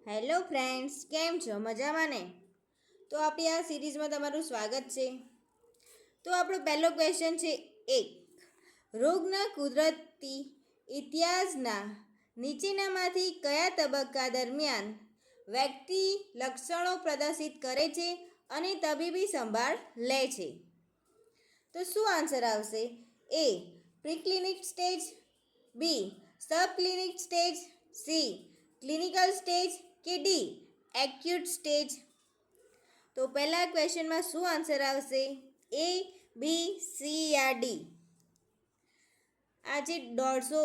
Hello friends, કેમ છો? મજામાં ને? તો આપણી આ સિરીઝમાં તમારું સ્વાગત છે. તો આપણો પહેલો ક્વેશ્ચન છે એક, રોગના કુદરતી ઇતિહાસના નીચેનામાંથી કયા તબક્કા દરમિયાન વ્યક્તિ લક્ષણો પ્રદર્શિત કરે છે અને તબીબી સંભાળ લે છે? તો શું આન્સર આવશે? એ પ્રીક્લિનિક સ્ટેજ, બી સબક્લિનિક સ્ટેજ, સી ક્લિનિકલ સ્ટેજ કે ડી એક્યુટ સ્ટેજ? તો પહેલા ક્વેશ્ચનમાં શું આન્સર આવશે? એ, બી, સી યા ડી? આજે 150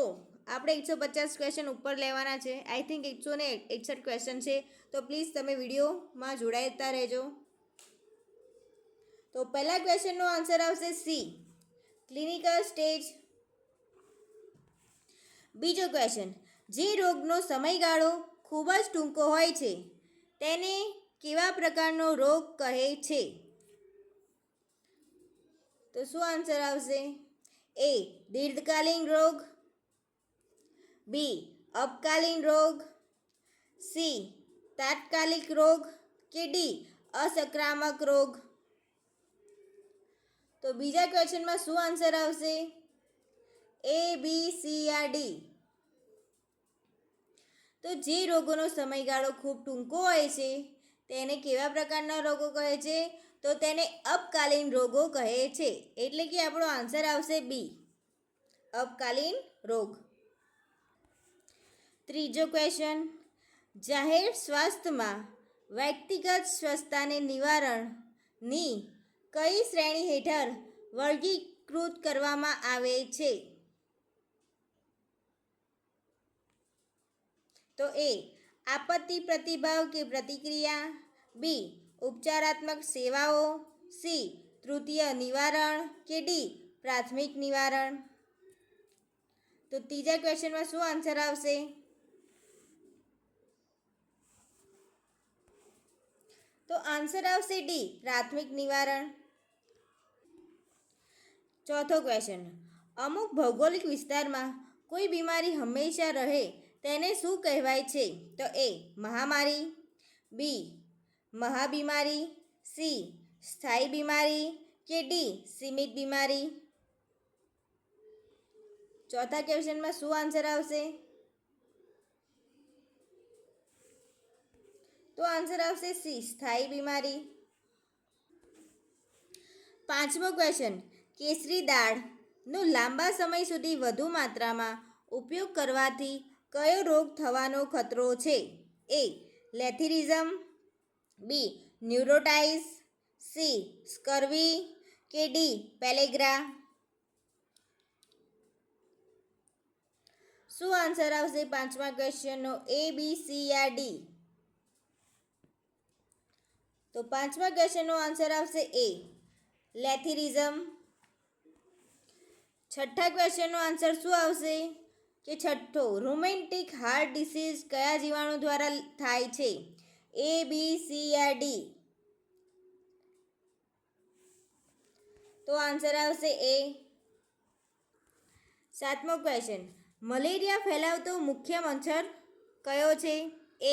આપણે 150 ક્વેશ્ચન ઉપર લેવાના છે. આઈ થિંક 161 ક્વેશ્ચન છે. તો પ્લીઝ તમે વિડીયોમાં જોડાતા રહેજો. તો પહેલા ક્વેશ્ચનનો આન્સર આવશે સી ક્લિનિકલ સ્ટેજ. બીજો ક્વેશ્ચન, જે રોગનો સમયગાળો ખૂબ જ ટૂંકો હોય છે તેને કેવા પ્રકારનો રોગ કહે છે? તો શું આન્સર આવશે? એ દીર્ઘકાલીન રોગ, બી અલ્પકાલીન રોગ, સી તાત્કાલિક રોગ કે ડી અસંક્રામક રોગ? તો બીજા ક્વેશ્ચનમાં શું આન્સર આવશે? એ, બી, સી યા ડી? તો જે રોગોનો સમયગાળો ખૂબ ટૂંકો હોય છે તેને કેવા પ્રકારના રોગો કહે છે? તો તેને અલ્પકાલીન રોગો કહે છે. એટલે કે આપણો આન્સર આવશે બી અલ્પકાલીન રોગ. ત્રીજો ક્વેશ્ચન, જાહેર સ્વાસ્થ્યમાં વ્યક્તિગત સ્વચ્છતાને નિવારણની કઈ શ્રેણી હેઠળ વર્ગીકૃત કરવામાં આવે છે? તો એ આપત્તિ પ્રતિભાવ કે પ્રતિક્રિયા, બી ઉપચારાત્મક સેવાઓ, સી તૃતીય નિવારણ કે ડી પ્રાથમિક નિવારણ? તો ત્રીજા ક્વેશ્ચનમાં શું આન્સર આવશે? તો આન્સર આવશે ડી પ્રાથમિક નિવારણ. ચોથો ક્વેશ્ચન, અમુક ભૌગોલિક વિસ્તારમાં કોઈ બીમારી હંમેશા રહે તેને શું કહેવાય છે? તો એ મહામારી, બી મહાબીમારી, સી સ્થાયી બીમારી કે ડી સીમિત બીમારી? ચોથા ક્વેશ્ચનમાં શું આન્સર આવશે? તો આન્સર આવશે સી સ્થાયી બીમારી. પાંચમો ક્વેશ્ચન, કેસરી દાળનો લાંબા સમય સુધી વધુ માત્રામાં ઉપયોગ કરવાથી કયો રોગ થવાનો ખતરો છે? એ લેથિરિઝમ, બી ન્યુરોટાઇસ, સી સ્કર્વી કે ડી પેલેગ્રા? શું આન્સર આવશે પાંચમા ક્વેશ્ચનનો? એ, બી, સી યા ડી? તો પાંચમા ક્વેશ્ચનનો આન્સર આવશે એ લેથિરિઝમ. છઠ્ઠા ક્વેશ્ચનનો આન્સર શું આવશે? કે છઠ્ઠો, રોમેન્ટિક હાર્ટ ડિસીઝ કયા જીવાણુ દ્વારા થાય છે? એ, બી, સી યા ડી? તો આન્સર આવશે એ. સાતમો ક્વેશ્ચન, મલેરિયા ફેલાવતો મુખ્ય મચ્છર કયો છે?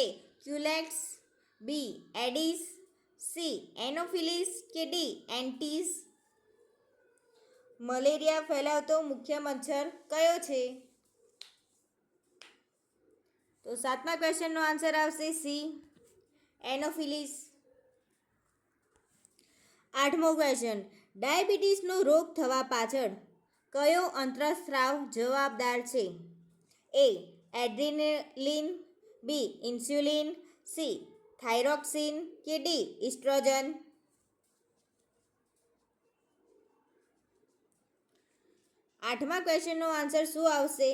એ ક્યુલેક્સ, બી એડિસ, સી એનોફિલિસ કે ડી એન્ટીસ? મલેરિયા ફેલાવતો મુખ્ય મચ્છર કયો છે? તો સાતમા ક્વેશ્ચનનો આન્સર આવશે સી એનોફિલિસ. આઠમો ક્વેશ્ચન, ડાયાબિટીસનો રોગ થવા પાછળ કયો અંતઃસ્રાવ જવાબદાર છે? એ એડ્રીનલિન, બી ઇન્સ્યુલિન, સી થાઇરોક્સિન કે ડી ઇસ્ટ્રોજન? આઠમા ક્વેશ્ચનનો આન્સર શું આવશે?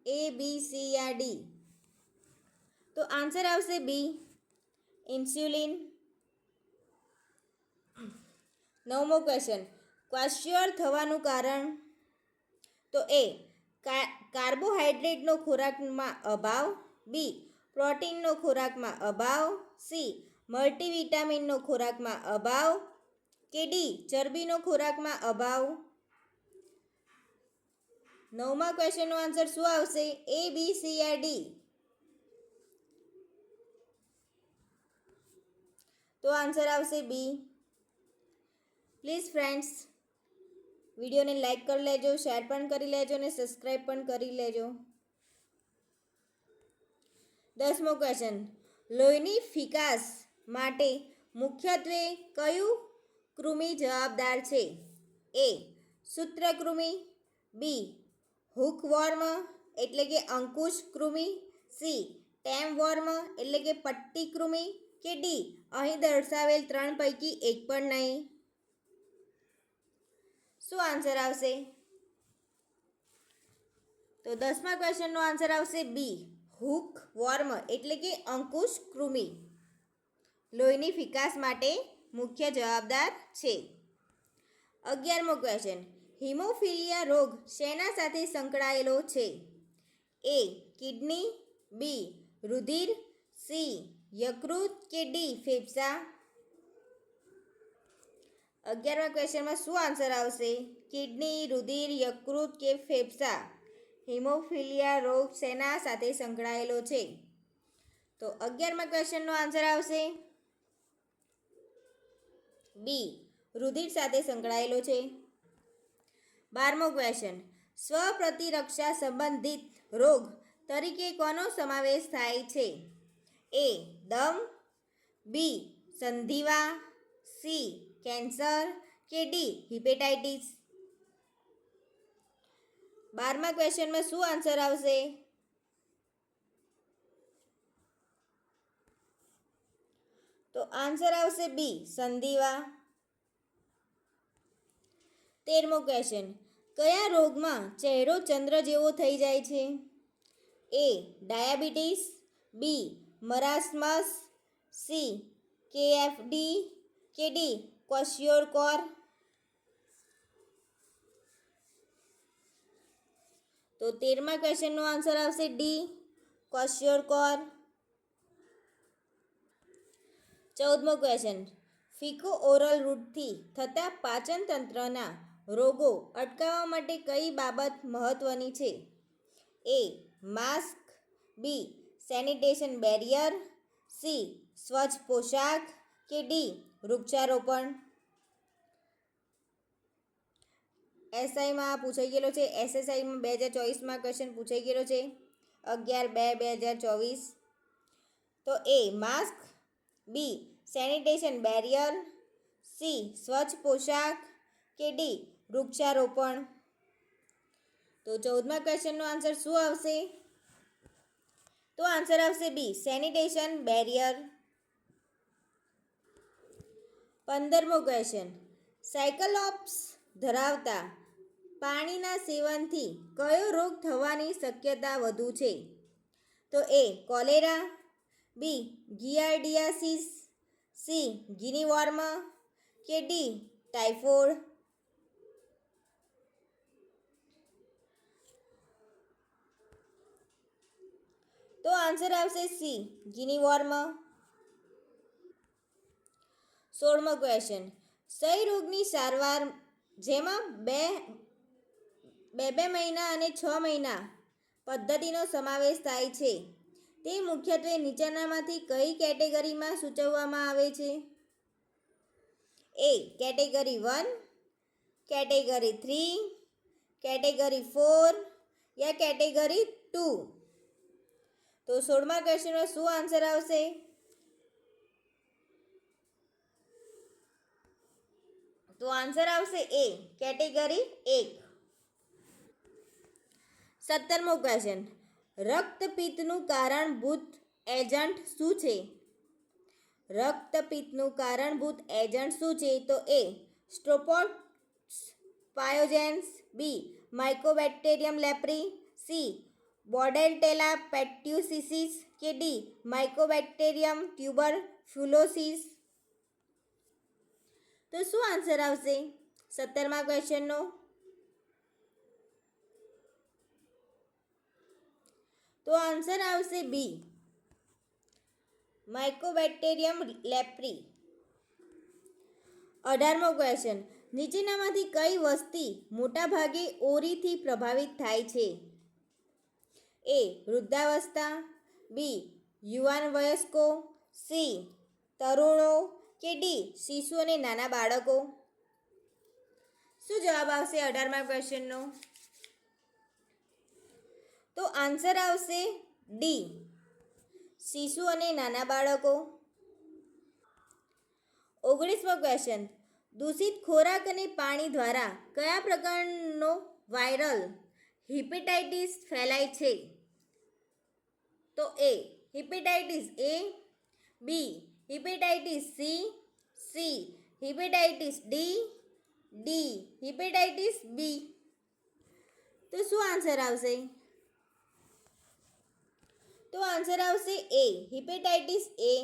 એ, બી, સી યા ડી? તો આન્સર આવશે બી ઇન્સ્યુલિન. નવમો ક્વેશ્ચન, ક્વાશ્યોર થવાનું કારણ? તો એ કાર્બોહાઈડ્રેટનો ખોરાકમાં અભાવ, બી પ્રોટીનનો ખોરાકમાં અભાવ, સી મલ્ટીવિટામિનનો ખોરાકમાં અભાવ કે ડી ચરબીનો ખોરાકમાં અભાવ? નવમા ક્વેશ્ચનનો આન્સર શું આવશે? એ, બી, સી યા ડી? તો આન્સર આવશે બી. પ્લીઝ ફ્રેન્ડ્સ, વિડીયોને લાઈક કરી લેજો, શેર પણ કરી લેજો અને સબસ્ક્રાઈબ પણ કરી લેજો. 10મો ક્વેશ્ચન. લોહીની ફિકાસ માટે મુખ્યત્વે કયું કૃમિ જવાબદાર છે? એ. સૂત્રકૃમિ, બી. હૂકવોર્મ એટલે કે અંકુશ કૃમિ, સી. ટેમવોર્મ એટલે કે પટ્ટી કૃમિ, કે ડી. અહીં દર્શાવેલ 3 પૈકી એક પણ નહીં. શું આન્સર આવશે? તો 10મા ક્વેશ્ચનનો આન્સર આવશે બી. હૂકવોર્મ એટલે કે અંકુશ કૃમિ લોહીની ફિકાસ માટે મુખ્ય જવાબદાર છે. 11મો ક્વેશ્ચન. હિમોફિલિયા રોગ શેના સાથે સંકળાયેલો છે? એ. કિડની, બી. રુધિર, સી. યકૃત, કે ડી. ફેફસા. 11મા ક્વેશ્ચનમાં શું આન્સર આવશે? કિડની, રુધિર, યકૃત કે ફેફસા. હિમોફિલિયા રોગ શેના સાથે સંકળાયેલો છે? તો 11મા ક્વેશ્ચનનો આન્સર આવશે બી. રુધિર સાથે સંકળાયેલો છે. 12મો ક્વેશ્ચન. સ્વપ્રતિરક્ષા સંબંધિત રોગ તરીકે કોનો સમાવેશ થાય છે? એ. દમ, બી. સંધિવા, સી. કેન્સર, કે ડી. હિપેટાઇટિસ. 12મા ક્વેશ્ચનમાં શું આન્સર આવશે? તો આન્સર આવશે બી. સંધિવા. 13મો ક્વેશ્ચન. કયા રોગમાં ચહેરો ચંદ્ર જેવો થઈ જાય છે? એ. ડાયાબિટીસ, બી. મરાસમસ, સી. કેએફડી, કે ડી. ક્વોશિયોરકોર. તો 13મા ક્વેશ્ચનનો આન્સર આવશે ડી. ક્વોશિયોરકોર. 14મો ક્વેશ્ચન. ફીકો ઓરલ રૂટથી થતા પાચન તંત્રના રોગો અટકાવવા માટે કઈ બાબત મહત્વની છે? A. Mask, B. Sanitation barrier, C. સ્વચ્છ પોશાક, કે ડી. વૃક્ષારોપણ. એસઆઈમાં પૂછાઈ ગયેલો છે. એસએસઆઈમાં 2024માં ક્વેશ્ચન પૂછાઈ ગયેલો છે 11/2/2024. તો A. Mask, B. Sanitation barrier, C. સ્વચ્છ પોશાક, કે ડી. વૃક્ષારોપણ. તો 14મા ક્વેશ્ચનનો આન્સર શું આવશે? તો આન્સર આવશે બી. Sanitation barrier. 15મો ક્વેશ્ચન. સાયક્લોપ્સ ધરાવતા પાણીના સેવનથી કયો રોગ થવાની શક્યતા વધુ છે? તો A. Cholera, B. Giardiasis, C. Guinea worm, કે ડી. ટાઇફોઇડ. તો આન્સર આવશે સી. Guinea worm. 16મો ક્વેશ્ચન. ક્ષય રોગની સારવાર જેમાં બે મહિના અને 6 મહિના પદ્ધતિનો સમાવેશ થાય છે તે મુખ્યત્વે નીચેનામાંથી કઈ કેટેગરીમાં સૂચવવામાં આવે છે? એ. કેટેગરી 1, કેટેગરી 3, કેટેગરી 4 યા કેટેગરી 2. તો 16મા ક્વેશ્ચનમાં શું આન્સર આવશે? તો આન્સર આવશે એ. કેટેગરી 1. 17મો ક્વેશ્ચન. રક્તપિત્તનું કારણભૂત એજન્ટ શું છે? રક્તપિત્તનું કારણભૂત એજન્ટ શું છે? તો એ. સ્ટ્રેપ્ટોકોકસ પાયોજેન્સ, બી. માઇકોબેક્ટેરિયમ લેપ્રી, સી. બોર્ડેલ્ટેલા પેટ્યુસિસ, કે ડી. માઇકોબેક્ટેરિયમ ટ્યુબરક્યુલોસિસ. તો શું આન્સર આવશે 17મા ક્વેશ્ચનનો? તો આન્સર આવશે બી. માઇકોબેક્ટેરિયમ લેપ્રી. 18મો ક્વેશ્ચન. નીચેનામાંથી કઈ વસ્તી મોટાભાગે ઓરીથી પ્રભાવિત થાય છે? એ. વૃદ્ધાવસ્થા, બી. યુવાન વયસ્કો, સી. તરુણો, કે ડી શિશુ અને નાના બાળકો? શું જવાબ આવશે 18મા ક્વેશ્ચનનો? તો આન્સર આવશે ડી શિશુ અને નાના બાળકો. 19મો ક્વેશ્ચન, દૂષિત ખોરાક અને પાણી દ્વારા કયા પ્રકારનો વાયરલ હિપેટાઇટિસ ફેલાય છે? તો A hepatitis A, B hepatitis C, C hepatitis D, D hepatitis B. તો શું આન્સર આવશે? તો આન્સર આવશે એ હિપેટાઇટિસ એ.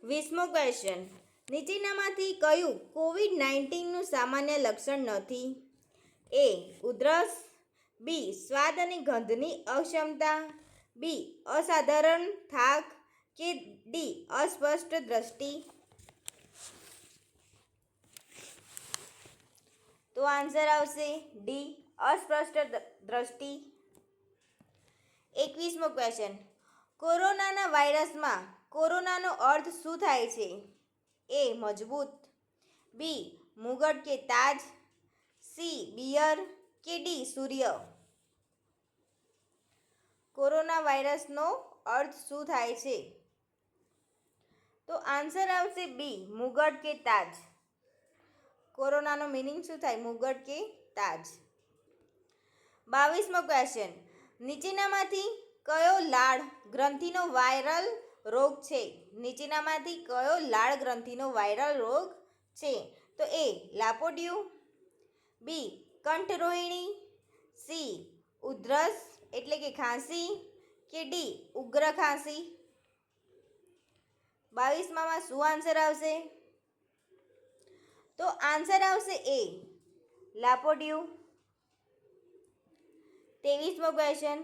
20મો ક્વેશ્ચન, નીચેનામાંથી કયું કોવિડ-19નું સામાન્ય લક્ષણ નથી? એ ઉધરસ, બી સ્વાદ અને ગંધની અક્ષમતા, બી અસાધારણ થાક કે ડી અસ્પષ્ટ દ્રષ્ટિ? તો આન્સર આવશે ડી અસ્પષ્ટ દ્રષ્ટિ. 21મો ક્વેશ્ચન, કોરોનાના વાયરસમાં કોરોનાનો અર્થ શું થાય છે? એ મજબૂત, બી મુગટ કે તાજ, સી બિયર કે ડી સૂર્ય? કોરોના વાયરસનો અર્થ શું થાય છે? તો આન્સર આવશે બી મુગટ કે તાજ. કોરોનાનો મિનિંગ શું થાય? મુગટ કે તાજ. 22મો ક્વેશ્ચન, નીચેનામાંથી કયો લાળ ગ્રંથિનો વાયરલ રોગ છે? નીચેનામાંથી કયો લાળ ગ્રંથિનો વાયરલ રોગ છે? તો એ લાપોડિયું, બી કંઠરોહિણી, સી ઉધરસ એટલે કે ખાંસી કે ડી ઉગ્ર ખાંસી? 22માં શું આન્સર આવશે? તો આન્સર આવશે એ લાપોડિયું. 23મો ક્વેશ્ચન,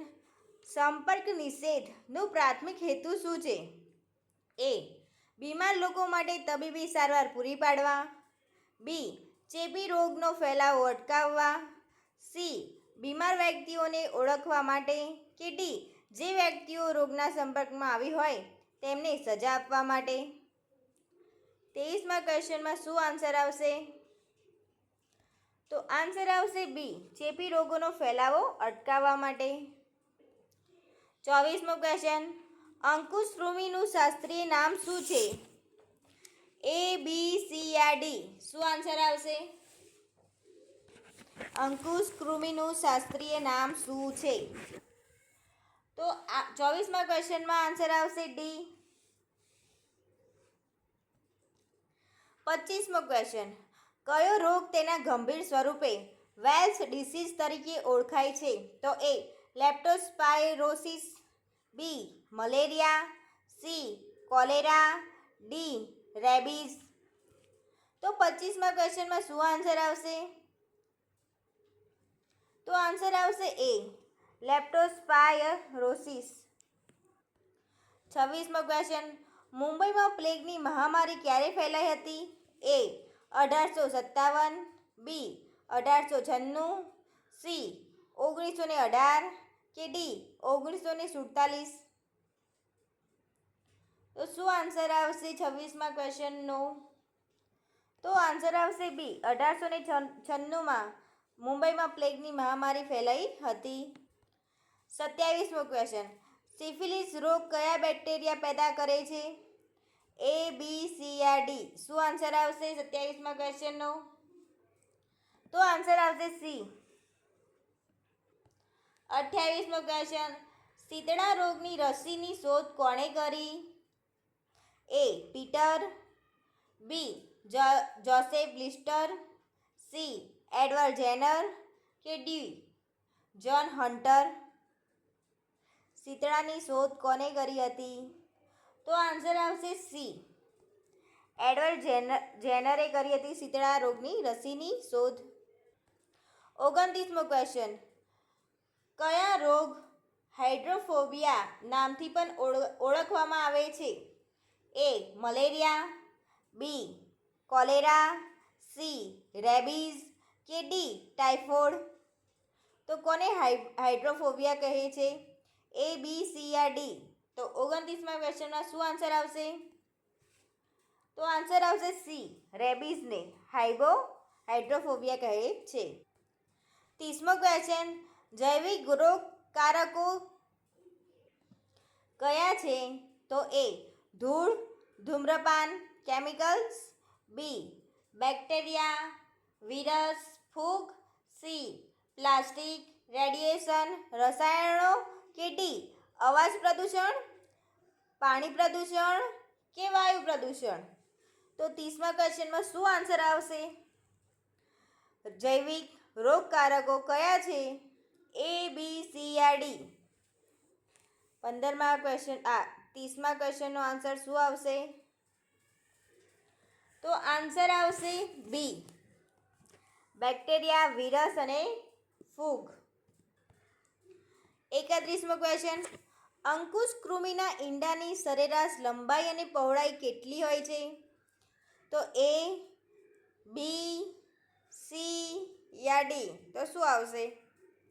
સંપર્ક નિષેધનો પ્રાથમિક હેતુ શું છે? એ બીમાર લોકો માટે તબીબી સારવાર પૂરી પાડવા, બી ચેપી રોગનો ફેલાવો અટકાવવા, સી બીમાર વ્યક્તિઓને ઓળખવા માટે કે ડી જે વ્યક્તિઓ રોગના સંપર્કમાં આવી હોય તેમને સજા આપવા માટે? 23મા ક્વેશ્ચનમાં શું આન્સર આવશે? તો આન્સર આવશે બી ચેપી રોગોનો ફેલાવો અટકાવવા માટે. 24મો ક્વેશ્ચન, અંકુશ કૃમિનું શાસ્ત્રીય નામ શું છે? એ બી સી યા ડી? શું આન્સર આવશે? અંકુશ કૃમિનું શાસ્ત્રીય નામ શું છે? તો 24મા ક્વેશ્ચનમાં આન્સર આવશે ડી. 25મો ક્વેશ્ચન, કયો રોગ તેના ગંભીર સ્વરૂપે વેલ્સ ડિસીઝ તરીકે ઓળખાય છે? તો A leptospirosis, B malaria, C cholera, D rabies? તો 25મા ક્વેશ્ચનમાં શું આન્સર આવશે? તો આન્સર આવશે એ લેપ્ટોસ્પાયરોસિસ. 26મો ક્વેશ્ચન, મુંબઈમાં પ્લેગની મહામારી ક્યારે ફેલાઈ હતી? એ 1857, બી 1896, સી 1918 કે ડી 1947? તો શું આન્સર આવશે 26મા ક્વેશ્ચનનો? તો આન્સર આવશે બી 1896માં મુંબઈમાં પ્લેગની મહામારી ફેલાઈ હતી. 27મો ક્વેશ્ચન, સિફિલિસ રોગ કયા બેક્ટેરિયા પેદા કરે છે? એ બી સી યા ડી? શું આન્સર આવશે 27મા ક્વેશ્ચનનો? તો આન્સર આવશે સી. 28મો ક્વેશ્ચન, શીતળા રોગની રસીની શોધ કોણે કરી? એ પીટર, બી જોસેફ લિસ્ટર, સી એડવર્ડ જેનર કે ડી જ્હોન હન્ટર? શીતળાની શોધ કોને કરી હતી? તો આન્સર આવશે સી એડવર્ડ જેનરે કરી હતી શીતળા રોગની રસીની શોધ. 29મો ક્વેશ્ચન, કયા રોગ હાઇડ્રોફોબિયા નામથી પણ ઓળખવામાં આવે છે? એ મલેરિયા, બી કોલેરા, સી રેબીઝ કે ડી ટાઇફોઇડ? તો કોને હાઇડ્રોફોબિયા કહે છે? એ બી સી યા ડી? તો 29મા ક્વેશ્ચનમાં શું આન્સર આવશે? તો આન્સર આવશે સી, રેબીઝને હાઇડ્રોફોબિયા કહે છે. 30મો ક્વેશ્ચન, જૈવિક રોગકારકો કયા છે? તો એ ધૂળ, ધૂમ્રપાન, કેમિકલ્સ, બી બેક્ટેરિયા, વિરસ, ફૂગ, સી પ્લાસ્ટિક, રેડિયેશન, રસાયણો, કે ડી અવાજ પ્રદૂષણ, પાણી પ્રદૂષણ કે વાયુ પ્રદૂષણ? તો 30મા ક્વેશ્ચનમાં શું આન્સર આવશે? જૈવિક રોગકારકો કયા છે? એ, બી, સી યા ડી? 30મા ક્વેશ્ચનનો આન્સર શું આવશે? તો આન્સર આવશે બી, બેક્ટેરિયા, વિરસ અને ફૂગ. 31મો ક્વેશ્ચન, અંકુશ કૃમિના ઈંડાની સરેરાશ લંબાઈ અને પહોળાઈ કેટલી હોય છે? તો એ, બી, સી યા ડી? તો શું આવશે?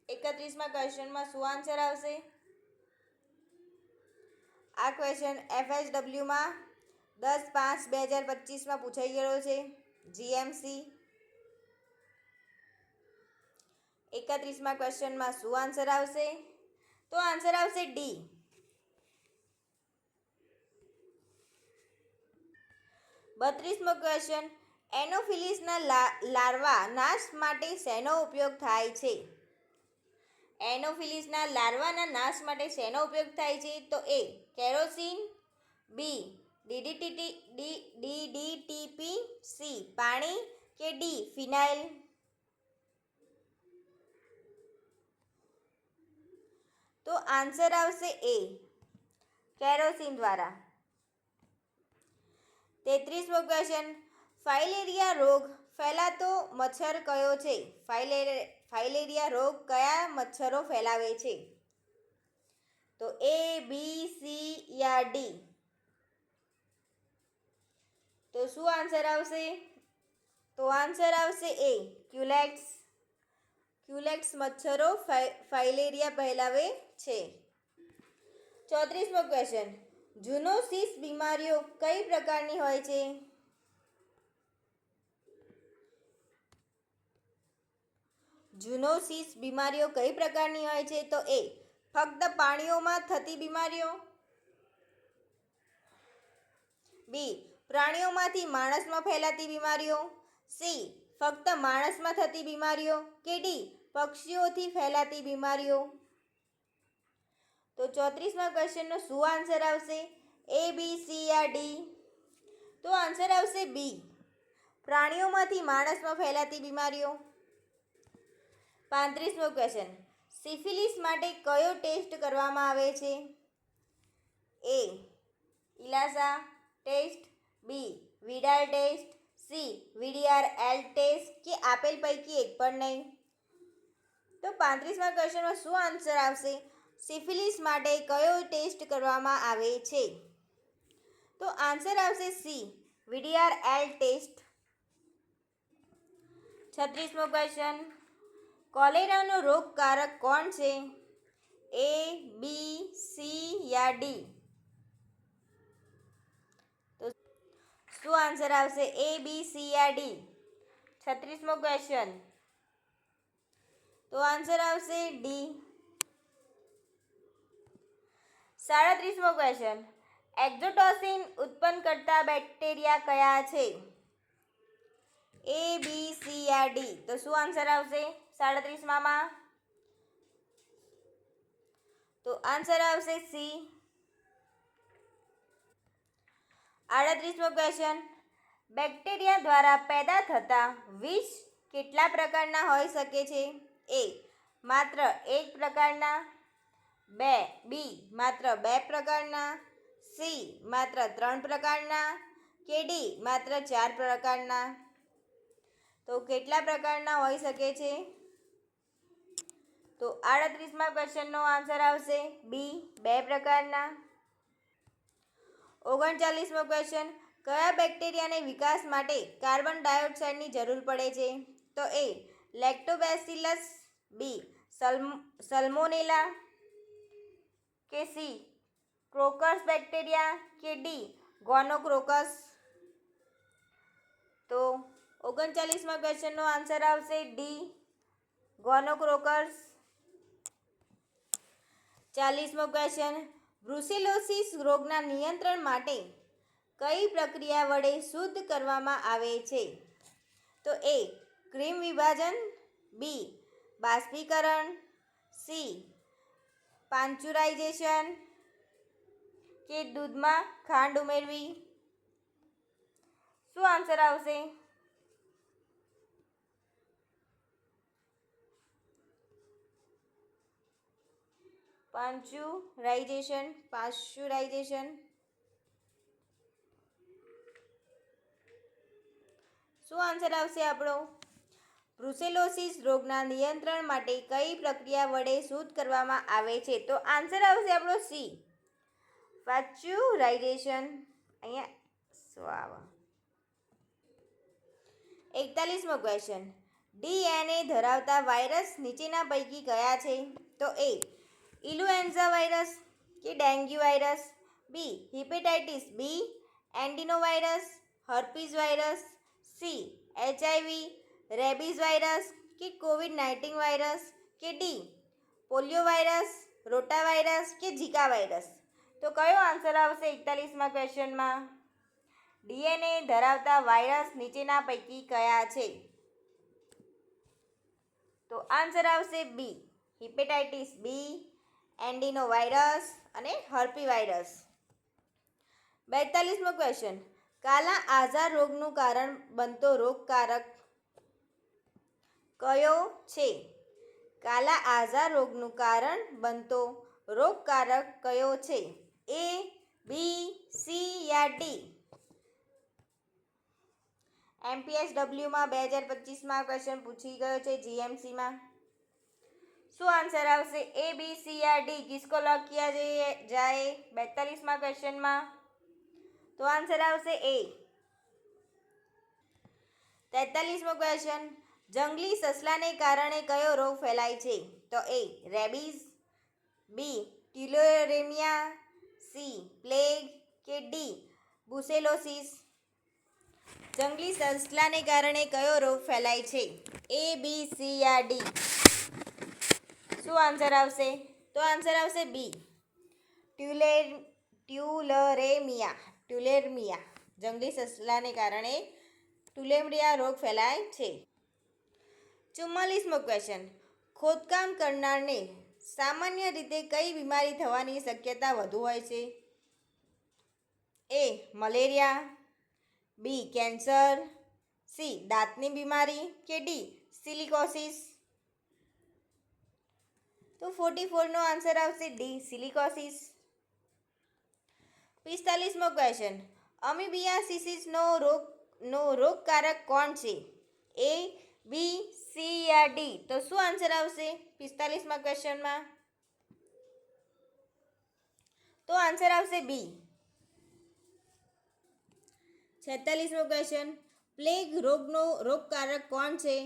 31મા ક્વેશ્ચનમાં શું આન્સર આવશે? આ ક્વેશ્ચન FSWમાં 10/5/2025માં પૂછાઈ ગયેલો છે, જીએમસી. 31મા ક્વેશ્ચનમાં શું આન્સર આવશે? તો આન્સર આવશે ડી. 32મો ક્વેશ્ચન, એનોફિલિસના લાર્વા નાશ માટે શેનો ઉપયોગ થાય છે? એનોફિલિસના લાર્વાના નાશ માટે શેનો ઉપયોગ થાય છે? તો એ કેરોસીન, બી ડીડીટીપી, સી પાણી કે ડી ફિનાઇલ? તો આન્સર આવશે એ કેરોસીન દ્વારા. 33મો ક્વેશ્ચન, ફાઇલેરિયા રોગ ફેલાતો મચ્છર કયો છે? ફાઇલેરિયા રોગ કયા મચ્છરો ફેલાવે છે? તો એ, બી, સી યા ડી? તો શું આન્સર આવશે? તો આન્સર આવશે એ ક્યુલેક્સ મચ્છરો ફાઇલેરિયા ફેલાવે છે. 34મો ક્વેશ્ચન, ઝૂનોસિસ બીમારીઓ કઈ પ્રકારની હોય છે? ઝૂનોસિસ બીમારીઓ કઈ પ્રકારની હોય છે? તો એ ફક્ત પ્રાણીઓમાં થતી બીમારીઓ, બી પ્રાણીઓમાંથી માણસમાં ફેલાતી બીમારીઓ, સી ફક્ત માણસમાં થતી બીમારીઓ કે ડી પક્ષીઓથી ફેલાતી બીમારીઓ? તો 34મા ક્વેશ્ચનનો શું આન્સર આવશે? એ, બી, સી યા ડી? તો આન્સર આવશે બી, પ્રાણીઓમાંથી માણસમાં ફેલાતી બીમારીઓ. 35મો ક્વેશ્ચન, સિફિલિસ માટે કયો ટેસ્ટ કરવામાં આવે છે? A ELISA test, B Widal test, C VDRL test કે આપેલ પૈકી એક પણ નહીં? તો 35મા ક્વેશ્ચનમાં શું આન્સર આવશે? સિફિલિસ માટે કયો ટેસ્ટ કરવામાં આવે છે? તો આન્સર આવશે સી VDRL ટેસ્ટ. 36મો ક્વેશ્ચન, કોલેરાનો રોગકારક કોણ છે? એ, બી, સી યા ડી? તો શું આન્સર આવશે? એ, બી, સી યા ડી? 36મો ક્વેશ્ચન, તો આન્સર આવશે ડી. 37મો ક્વેશ્ચન, એક્ઝોટોસિન ઉત્પન્ન કરતા બેક્ટેરિયા કયા છે? એ, બી, સી યા ડી? તો શું આન્સર આવશે 37માં? તો આન્સર આવશે સી. 38મો ક્વેશ્ચન, બેક્ટેરિયા દ્વારા પેદા થતા વિષ કેટલા પ્રકારના હોઈ શકે છે? એ માત્ર એક પ્રકારના, બી માત્ર 2 પ્રકારના, સી માત્ર 3 પ્રકારના કે ડી માત્ર 4 પ્રકારના? તો કેટલા પ્રકારના હોઈ શકે છે? તો 38મા ક્વેશ્ચનનો આન્સર આવશે બી 2 પ્રકારના. 39મો ક્વેશ્ચન, કયા બેક્ટેરિયાને વિકાસ માટે કાર્બન ડાયોક્સાઇડની જરૂર પડે છે? તો એ લેક્ટોબેસિલસ, બી સલ્મોનેલા કે સી ક્રોકસ બેક્ટેરિયા કે ડી ગોનોક્રોકસ? તો 39મા ક્વેશ્ચનનો આન્સર આવશે ડી, ગોનોકોકસ. 40મો ક્વેશ્ચન, બ્રુસેલોસિસ રોગના નિયંત્રણ માટે કઈ પ્રક્રિયા વડે શુદ્ધ કરવામાં આવે છે? તો એ ક્રીમ વિભાજન, બી બાષ્પીકરણ, સી પાન્ચુરાઇઝેશન કે દૂધમાં ખાંડ ઉમેરવી. શું આન્સર આવશે? પાશ્ચુરાઇઝેશન. શું આન્સર આવશે આપણો? બ્રુસેલોસિસ રોગના નિયંત્રણ માટે કઈ પ્રક્રિયા વડે શુદ્ધ કરવામાં આવે છે? તો આન્સર આવશે આપણો સી, પાશ્ચુરાઇઝેશન. અહીંયા શું આવે? 41મો ક્વેશ્ચન, ડીએનએ ધરાવતા વાયરસ નીચેના પૈકી કયા છે? તો એ ઇન્ફ્લુએન્ઝા વાયરસ કે dengue virus, B hepatitis B, adenovirus, herpes virus, C HIV, rabies virus કે કોવિડ-19 વાયરસ, કે D polio virus, rota virus કે ઝીકા વાયરસ. તો કયો આન્સર આવશે 41મા ક્વેશ્ચનમાં? ડીએનએ ધરાવતા વાયરસ નીચેના પૈકી કયા છે? તો આન્સર આવશે બી, હિપેટાઇટિસ બી, એન્ડિનોવાયરસ અને હર્પી વાયરસ. 42મો ક્વેશ્ચન, કાલા આઝાર રોગનું કારણ બનતો રોગકારક કયો છે? કાલા આઝાર રોગનું કારણ બનતો રોગકારક કયો છે? એ, બી, સી યા ડી? MPSWમાં 2025માં ક્વેશ્ચન પૂછી ગયો છે જીએમસીમાં. શું આન્સર આવશે? એ, બી, સી યા ડી? કિસકો લॉक किया जाए 42મા ક્વેશ્ચનમાં? તો આન્સર આવશે એ. 43મો ક્વેશ્ચન, જંગલી સસલાને કારણે કયો રોગ ફેલાય છે? તો એ રેબીઝ, બી ટ્યુલેરેમિયા, સી પ્લેગ કે ડી બુસેલોસિસ. જંગલી સસલાને કારણે કયો રોગ ફેલાય છે? એ, બી, સી યા ડી? શું આન્સર આવશે? તો આન્સર આવશે બી, ટ્યુલેરેમિયા. જંગલી સસલાને કારણે ટ્યુલેરિયા રોગ ફેલાય છે. 44મો ક્વેશ્ચન, ખોદકામ કરનારને સામાન્ય રીતે કઈ બીમારી થવાની શક્યતા વધુ હોય છે? એ મલેરિયા, બી કેન્સર, સી દાંતની બીમારી કે ડી સિલિકોસિસ. તો 44નો આન્સર આવશે ડી, સિલિકોસિસ. 45મો ક્વેશ્ચન, અમીબિયાસિસનો રોગકારક કોણ છે? એ, બી, સી યા ડી? તો શું આન્સર આવશે 45મા ક્વેશ્ચનમાં? તો આન્સર આવશે બી. 46મો ક્વેશ્ચન, પ્લેગ રોગનો રોગકારક કોણ છે?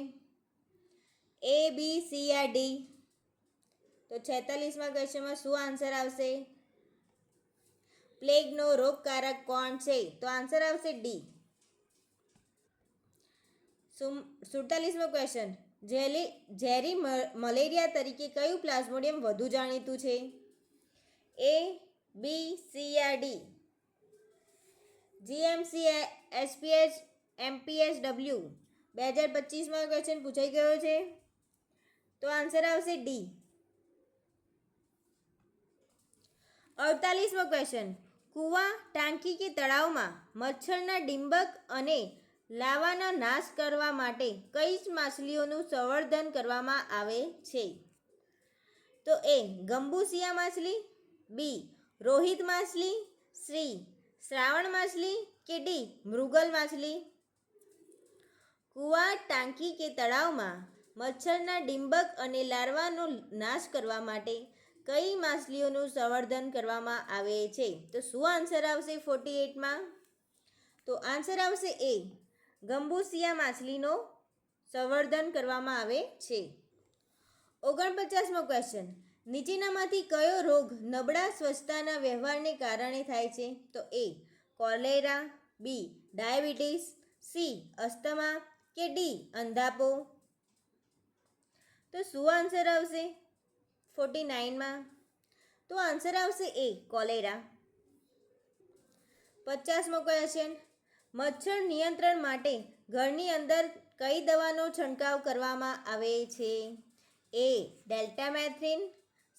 એ, બી, સી યા ડી? તો 46મા ક્વેશ્ચનમાં શું આન્સર આવશે? પ્લેગનો રોગકારક કોણ છે? તો આન્સર આવશે ડી. 47મો ક્વેશ્ચન, ઝેરી મલેરિયા તરીકે કયું પ્લાઝ્મોડિયમ વધુ જાણીતું છે? એ, બી, સી યા ડી? જીએમસી MPSW 2025માં ક્વેશ્ચન પૂછાઈ ગયો છે. તો આન્સર આવશે ડી. 48મો ક્વેશ્ચન, કૂવા, ટાંકી કે તળાવમાં મચ્છરના ડિંબક અને લાર્વાનો નાશ કરવા માટે કઈ માછલીઓનું સંવર્ધન કરવામાં આવે છે? તો એ ગંબુસિયા માછલી, બી રોહિત માછલી, સી શ્રાવણ માછલી કે ડી મૃગલ માછલી. કૂવા, ટાંકી કે તળાવમાં મચ્છરના ડિંબક અને લાર્વાનો નાશ કરવા માટે કઈ માછલીઓનું સંવર્ધન કરવામાં આવે છે? તો શું આન્સર આવશે 48માં? તો આન્સર આવશે એ, ગંબુસિયા માછલીનો સંવર્ધન કરવામાં આવે છે. 49મો ક્વેશ્ચન, નીચેનામાંથી કયો રોગ નબળા સ્વચ્છતાના વ્યવહારને કારણે થાય છે? તો A cholera, B diabetes, C asthma કે ડી અંધાપો? તો શું આન્સર આવશે 49માં? તો આન્સર આવશે એ કોલેરા. 50મો ક્વેશ્ચન, મચ્છર નિયંત્રણ માટે ઘરની અંદર કઈ દવાનો છંટકાવ કરવામાં આવે છે? A deltamethrin,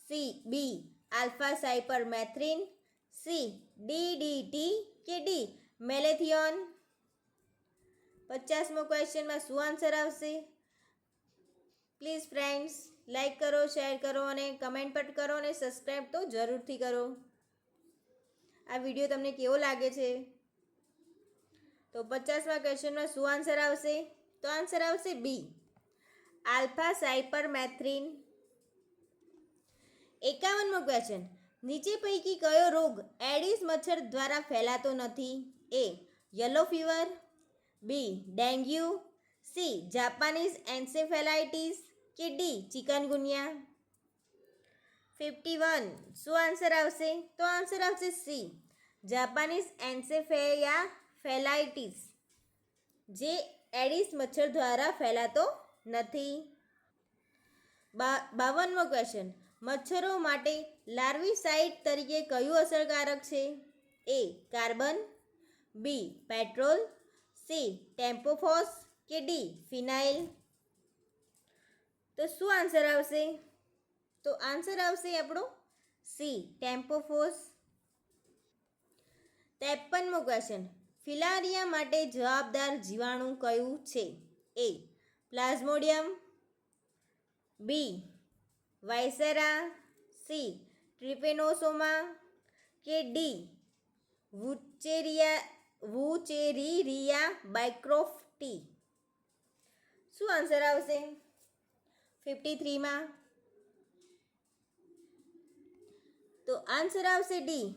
C B alpha cypermethrin, C DDT કે ડી મેલેથિયોન? 50મો ક્વેશ્ચનમાં શું આન્સર આવશે? પ્લીઝ ફ્રેન્ડ્સ લાઈક કરો, શેર કરો અને કમેન્ટ પણ કરો અને સબસ્ક્રાઈબ તો જરૂરથી કરો. આ વિડીયો તમને કેવો લાગે છે? તો 50મા ક્વેશ્ચનમાં શું આન્સર આવશે? તો આન્સર આવશે બી આલ્ફા સાયપરમેથ્રિન. 51મો ક્વેશ્ચન, નીચે પૈકી કયો રોગ એડિસ મચ્છર દ્વારા ફેલાતો નથી? એ યલો ફીવર, બી ડેન્ગ્યુ, સી જાપાનીઝ એન્સેફેલાઇટિસ કે ડી ચિકનગુનિયા? 51 શું આન્સર આવશે? તો આન્સર આવશે સી જાપાનીઝ એન્સેફેલાઇટિસ, જે એડિસ મચ્છર દ્વારા ફેલાતો નથી. 52મો ક્વેશ્ચન, મચ્છરો માટે લાર્વિસાઇડ તરીકે કયું અસરકારક છે? એ કાર્બન, બી પેટ્રોલ, સી ટેમ્પોફોસ કે ડી ફિનાઇલ? તો શું આન્સર આવશે? તો આન્સર આવશે આપણો સી ટેમ્પોફોસ. 53મો ક્વેશ્ચન, ફિલારિયા માટે જવાબદાર જીવાણુ કયું છે? એ પ્લાઝ્મોડિયમ, બી વાઇસેરા, સી ટ્રિપેનોસોમા કે ડી વુચેરીરિયા બાયક્રોફ્ટી? શું આન્સર આવશે 53માં? તો આન્સર આવશે ડી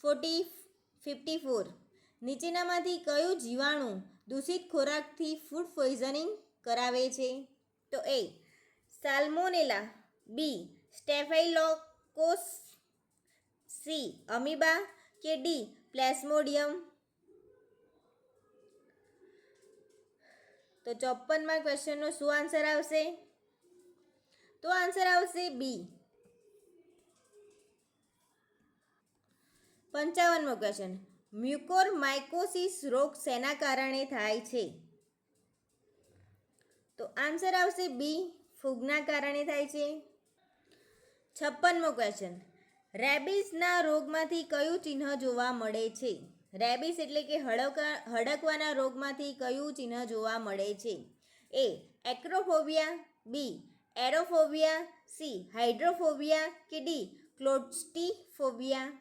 54. નીચેનામાંથી કયું જીવાણુ દૂષિત ખોરાકથી ફૂડ પોઈઝનિંગ કરાવે છે? તો એ સાલ્મોનેલા, બી સ્ટેફાઇલોકોકસ, સી અમીબા કે ડી પ્લેસ્મોડિયમ? તો 54મા ક્વેશ્ચનનો શું આન્સર આવશે? તો આન્સર આવશે બી. 55મો ક્વેશ્ચન, મ્યુકોરમાઇકોસિસ રોગ શેના કારણે થાય છે? તો આન્સર આવશે બી ફૂગના કારણે થાય છે. 56મો ક્વેશ્ચન, રેબિસના રોગમાંથી કયું ચિહ્ન જોવા મળે છે? રેબિસ એટલે કે હડકવાના રોગમાંથી કયું ચિહ્ન જોવા મળે છે? એ એક્રોફોબિયા, બી એરોફોબિયા, સી હાઇડ્રોફોબિયા કે ડી ક્લોસ્ટ્રીફોબિયા?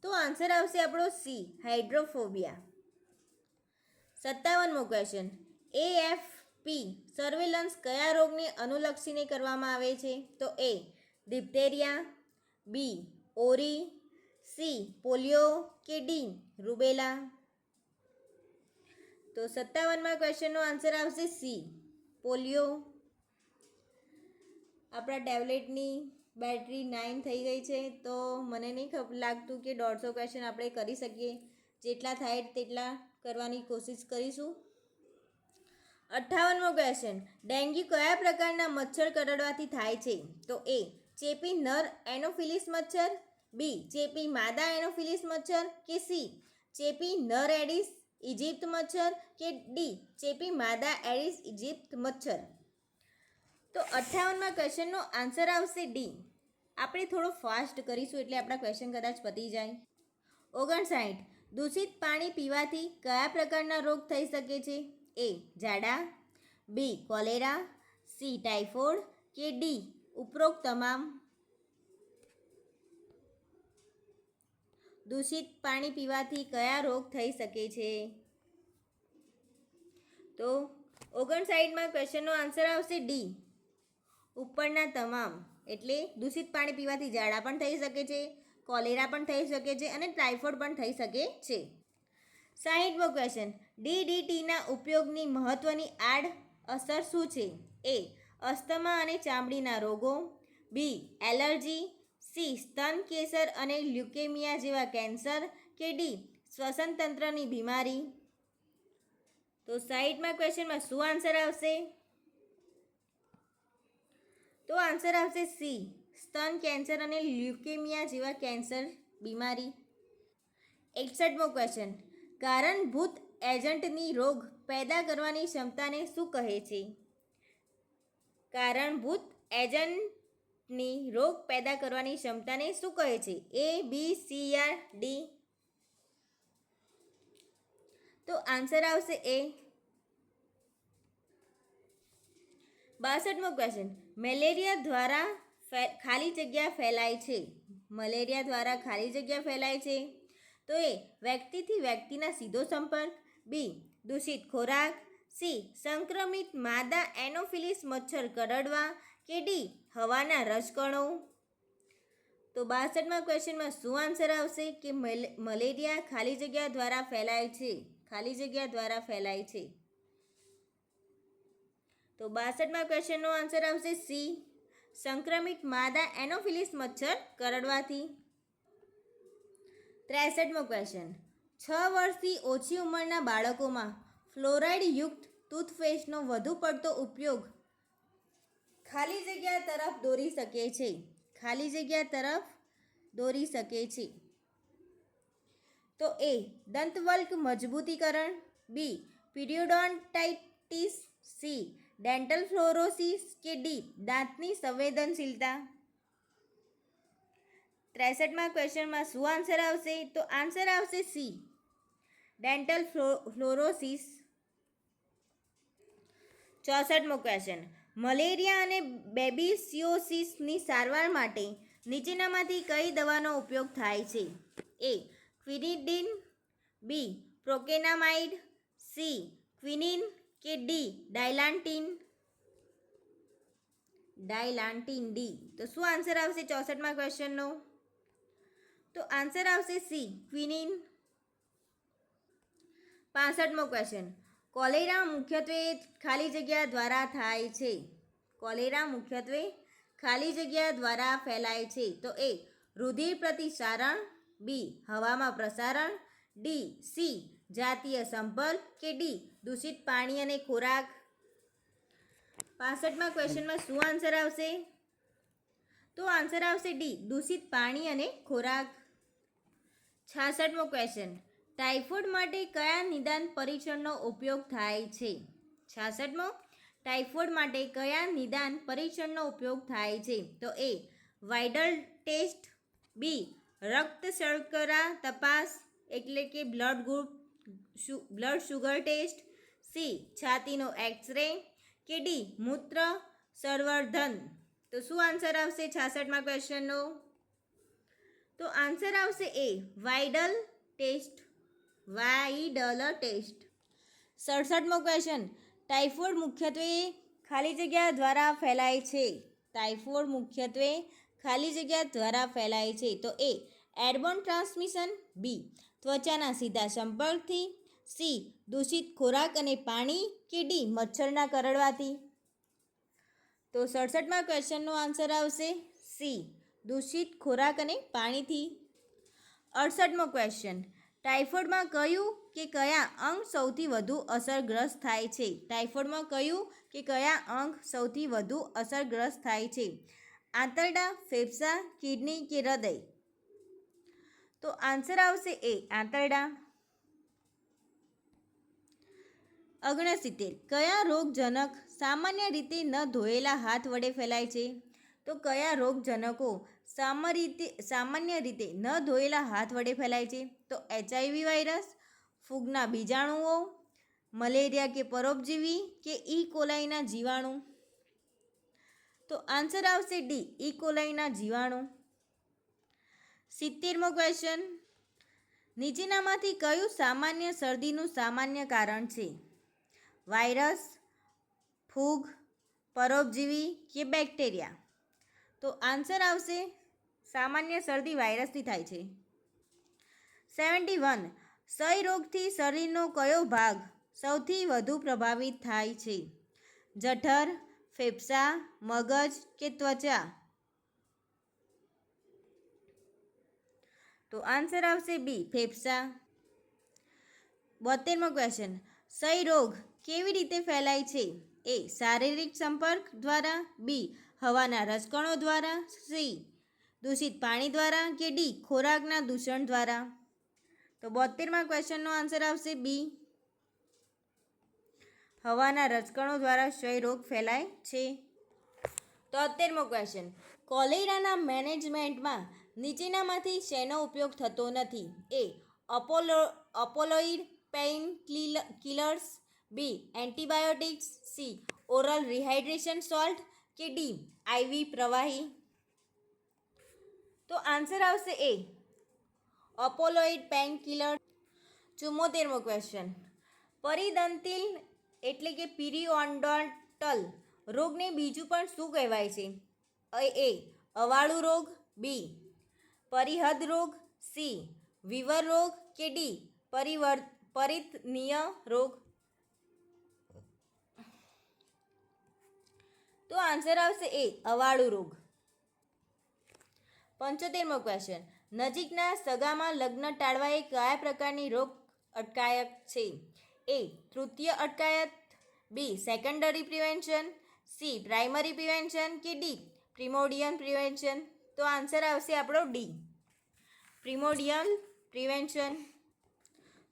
તો આન્સર આવશે આપણો સી હાઇડ્રોફોબિયા. 57મો ક્વેશ્ચન, એએફપી સર્વેલન્સ કયા રોગને અનુલક્ષીને કરવામાં આવે છે? તો એ ડિપ્થેરિયા, બી ઓરી, સી પોલિયો કે ડી રૂબેલા? તો 57મા ક્વેશ્ચનનો આન્સર આવશે સી પોલિયો. આપણા ટેબ્લેટની બેટરી 9 થઈ ગઈ છે, તો મને નહીં લાગતું કે 150 ક્વેશ્ચન આપણે કરી શકીએ. જેટલા થાય તેટલા કરવાની કોશિશ કરીશું. 58મો ક્વેશ્ચન, ડેન્ગ્યુ કયા પ્રકારના મચ્છર કરડવાથી થાય છે? તો એ ચેપી નર એનોફિલિસ મચ્છર, બી ચેપી માદા એનોફિલિસ મચ્છર કે સી ચેપી નર એડિસ ઇજિપ્ત મચ્છર કે ડી ચેપી માદા એડિસ ઇજિપ્ત મચ્છર? તો 58મા ક્વેશ્ચનનો આન્સર આવશે ડી. આપણે થોડો ફાસ્ટ કરીશું એટલે આપણા ક્વેશ્ચન કદાચ પતી જાય. 59, દૂષિત પાણી પીવાથી કયા પ્રકારના રોગ થઈ શકે છે? એ ઝાડા, બી કોલેરા, સી ટાઇફોઇડ કે ડી ઉપરોક્ત તમામ? દૂષિત પાણી પીવાથી કયા રોગ થઈ શકે છે? તો 59માં ક્વેશ્ચનનો આન્સર આવશે ડી ઉપરના તમામ. એટલે દૂષિત પાણી પીવાથી ઝાડા પણ થઈ શકે છે, કોલેરા પણ થઈ શકે છે અને ટાઇફોઇડ પણ થઈ શકે છે. 60મો ક્વેશ્ચન, ડીડીટીના ઉપયોગની મહત્વની આડ અસર શું છે? એ અસ્થમા અને ચામડીના રોગો, બી એલર્જી, સી સ્તન કેસર અને લ્યુકેમિયા જેવા કેન્સર કે ડી શ્વસન તંત્રની બીમારી. તો 60માં ક્વેશ્ચનમાં શું આન્સર આવશે? તો આન્સર આવશે સી, સ્તન કેન્સર અને લ્યુકેમિયા જેવા કેન્સર બીમારી. 61મો ક્વેશ્ચન, કારણભૂત એજન્ટની રોગ પેદા કરવાની ક્ષમતાને શું કહે છે? કારણભૂત એજન્ટની રોગ પેદા કરવાની ક્ષમતાને શું કહે છે? એ, બી, સી યા ડી? તો આન્સર આવશે એ. 62મો ક્વેશ્ચન, મેલેરિયા દ્વારા ખાલી જગ્યા ફેલાય છે. મલેરિયા દ્વારા ખાલી જગ્યા ફેલાય છે. તો એ, વ્યક્તિથી વ્યક્તિના સીધો સંપર્ક, બી, દૂષિત ખોરાક, સી, સંક્રમિત માદા એનોફિલિસ મચ્છર કરડવા, કે ડી, હવાના રજકણો. તો 62માં ક્વેશ્ચનમાં શું આન્સર આવશે કે મલેરિયા ખાલી જગ્યા દ્વારા ફેલાય છે. ખાલી જગ્યા દ્વારા ફેલાય છે. તો 62માં ક્વેશ્ચનનો આન્સર આવશે સી, સંક્રમિત માદા એનોફિલિસ મચ્છર કરડવાથી. 63મો ક્વેશ્ચન, 6 વર્ષથી ઓછી ઉંમરના બાળકોમાં ફ્લોરાઇડયુક્ત ટૂથપેસ્ટનો વધુ પડતો ઉપયોગ ખાલી જગ્યા તરફ દોરી શકે છે. ખાલી જગ્યા તરફ દોરી શકે છે. તો એ, દંતવલ્ક મજબૂતીકરણ, બી, પીરિયોડોન્ટાઇટિસ, સી, ડેન્ટલ ફ્લોરોસિસ, કે ડી, દાંતની સંવેદનશીલતા. 63માં ક્વેશ્ચનમાં શું આન્સર આવશે? તો આન્સર આવશે સી, ડેન્ટલ ફ્લોરોસિસ. 64મો ક્વેશ્ચન, મલેરિયા અને બેબીસિયોસિસની સારવાર માટે નીચેનામાંથી કઈ દવાનો ઉપયોગ થાય છે? એ, ક્વિનિડિન, બી, પ્રોકેનામાઇડ, સી, ક્વિનિન, કે ડી, ડાયલાન્ટિન. ડાયલાન્ટિન, ડી. તો શું આન્સર આવશે 64માં ક્વેશ્ચનનો? તો આન્સર આવશે સી, ક્વિનિન. 65મો ક્વેશ્ચન, કોલેરા મુખ્યત્વે ખાલી જગ્યા દ્વારા થાય છે. કોલેરા મુખ્યત્વે ખાલી જગ્યા દ્વારા ફેલાય છે. તો એ, રુધિર પ્રતિસારણ, બી, હવામાં પ્રસારણ, ડી, સી, જાતીય સંપર્ક, કે ડી, દૂષિત પાણી અને ખોરાક. 65માં ક્વેશ્ચનમાં શું આન્સર આવશે? તો આન્સર આવશે ડી, દૂષિત પાણી અને ખોરાક. 66મો ક્વેશ્ચન, ટાઇફોઇડ માટે કયા નિદાન પરીક્ષણનો ઉપયોગ થાય છે? 66મો, ટાઇફોઇડ માટે કયા નિદાન પરીક્ષણનો ઉપયોગ થાય છે? તો એ, વાઇડલ ટેસ્ટ, બી, રક્ત શર્કરા તપાસ એટલે કે બ્લડ શુગર ટેસ્ટ, સી, છાતીનો એક્સરે, કે ડી, મૂત્ર સંવર્ધન. તો શું આન્સર આવશે 66માં ક્વેશ્ચનનો? તો આન્સર આવશે એ, વાઇડલ ટેસ્ટ. વાઇડલ ટેસ્ટ. 67મો ક્વેશ્ચન, ટાઇફોઇડ મુખ્યત્વે ખાલી જગ્યા દ્વારા ફેલાય છે. ટાઇફોઇડ મુખ્યત્વે ખાલી જગ્યા દ્વારા ફેલાય છે. તો એ, એરબોર્ન ટ્રાન્સમિશન, બી, ત્વચાના સીધા સંપર્કથી, સી, દૂષિત ખોરાક અને પાણી, કે ડી, મચ્છરના કરડવાથી. તો 67માં ક્વેશ્ચનનો આન્સર આવશે સી, દૂષિત ખોરાક અને પાણીથી. 68મો ક્વેશ્ચન, ટાઇફોઇડમાં કયું કે કયા અંગ સૌથી વધુ અસરગ્રસ્ત થાય છે? ટાઇફોઇડમાં કયું કે કયા અંગ સૌથી વધુ અસરગ્રસ્ત થાય છે? આંતરડા, ફેફસા, કિડની કે હૃદય? તો આન્સર આવશે એ, આંતરડા. 69, કયા રોગજનક સામાન્ય રીતે ન ધોયેલા હાથ વડે ફેલાય છે? તો કયા રોગજનકો સામાન્ય રીતે ન ધોયેલા હાથ વડે ફેલાય છે? તો HIV વાયરસ, ફૂગના બીજાણુઓ, મલેરિયા કે પરોપજીવી, કે ઈ કોલાઈના જીવાણુ? તો આન્સર આવશે ડી, ઈ કોલાઈના જીવાણુ. 70મો ક્વેશ્ચન, નીચેનામાંથી કયું સામાન્ય શરદીનું સામાન્ય કારણ છે? વાયરસ, ફૂગ, પરોપજીવી કે બેક્ટેરિયા? તો આન્સર આવશે સામાન્ય શરદી વાયરસથી થાય છે. 71, ક્ષય રોગથી શરીરનો કયો ભાગ સૌથી વધુ પ્રભાવિત થાય છે? જઠર, ફેફસા, મગજ કે ત્વચા? તો આન્સર આવશે બી, ફેફસા. 72મો ક્વેશ્ચન, ક્ષય રોગ કેવી રીતે ફેલાય છે? એ શારીરિક સંપર્ક દ્વારા, બી હવાના રજકણો દ્વારા, સી દૂષિત પાણી દ્વારા કે ડી ખોરાકના દૂષણ દ્વારા. તો 72મા ક્વેશ્ચનનો આન્સર આવશે બી, હવાના રજકણો દ્વારા ક્ષય રોગ ફેલાય છે. 73મો ક્વેશ્ચન, કોલેરાના મેનેજમેન્ટમાં નીચેનામાંથી શેનો ઉપયોગ થતો નથી? A opioid pain killers, B antibiotics, C oral rehydration salt કે ડી આઈવી પ્રવાહી. તો આન્સર આવશે એ ઓપોલોઇડ પેઇન કિલર. 74મો ક્વેશ્ચન, પરિદંતિલ એટલે કે પીરીઓડોન્ટલ રોગને બીજું પણ શું કહેવાય છે? એ અવાળું રોગ, બી પરિહદ રોગ, સી વિવર રોગ કે ડી પરિતનીય રોગ. તો આન્સર આવશે એ અવાળું રોગ. 75મો ક્વેશ્ચન, નજીકના સગામાં લગ્ન ટાળવા એ કયા પ્રકારની રોગ અટકાયત છે? એ તૃતીય અટકાયત, B secondary prevention, C primary prevention કે ડી પ્રિમોડિયલ પ્રિવેન્શન. તો આન્સર આવશે આપણો ડી પ્રિમોડિયલ પ્રિવેન્શન.